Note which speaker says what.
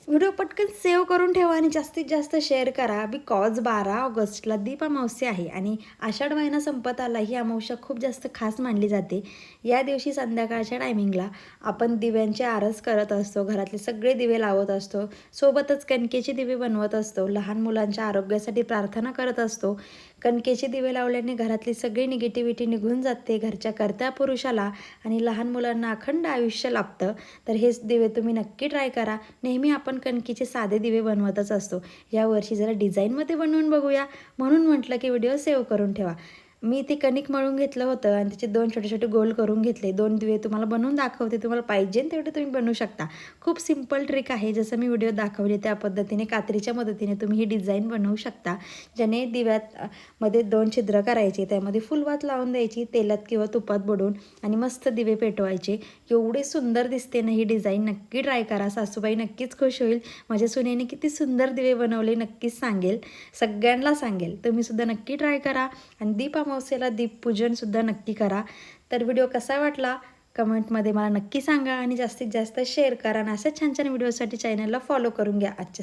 Speaker 1: Video पटकन save करून ठेवा आणि जास्तीत जास्त शेअर करा. बिकॉज 12 ऑगस्टला दीप अमावस्या आहे आणि आषाढ महिना संपत आला. ही अमावस्या खूप जास्त खास मानली जाते. या दिवशी संध्याकाळच्या टायमिंगला आपण दिव्यांची आरस करत असतो, घरातले सगळे दिवे लावत असतो, सोबतच कणकेचे दिवे बनवत असतो, लहान मुलांच्या आरोग्यासाठी प्रार्थना करत असतो. कणकेचे दिवे लावल्याने घरातली सगळी निगेटिव्हिटी निघून जाते, घरच्या कर्त्या पुरुषाला आणि लहान मुलांना अखंड आयुष्य लाभतं. तर हेच दिवे तुम्ही नक्की ट्राय करा. नेहमी आपण कणकीचे साधे दिवे बनवतच असतो. यावर्षी जरा डिझाईनमध्ये बनवून बघूया, म्हणून म्हटलं की व्हिडिओ सेव्ह करून ठेवा. मी ते कणिक मळून घेतलं होतं आणि त्याचे 2 छोटे-छोटे गोल करून घेतले. 2 दिवे तुम्हाला बनवून दाखवते. तुम्हाला पाहिजे तेवढे तुम्ही बनवू शकता. खूप सिंपल ट्रिक आहे. जसं मी व्हिडिओ दाखवले त्या पद्धतीने कात्रीच्या मदतीने तुम्ही ही डिझाईन बनवू शकता. ज्याने दिव्यात मध्ये 2 छिद्र करायचे, त्यामध्ये फुलवात लावून द्यायची, तेलात किंवा तुपात बुडवून आणि मस्त दिवे पेटवायचे. एवढे सुंदर दिसते ना ही डिझाईन. नक्की ट्राय करा. सासूबाई नक्कीच खुश होईल. माझ्या सुनेने किती सुंदर दिवे बनवले नक्कीच सांगेल. सगळ्यांना सांगेल. तुम्हीसुद्धा नक्की ट्राय करा आणि दीप अमावस्येला दीपपूजनसुद्धा नक्की करा. तर व्हिडिओ कसा वाटला कमेंटमध्ये मला नक्की सांगा आणि जास्तीत जास्त शेअर करा आणि अशाच छान छान व्हिडिओसाठी चॅनलला फॉलो करून घ्या. आजच्या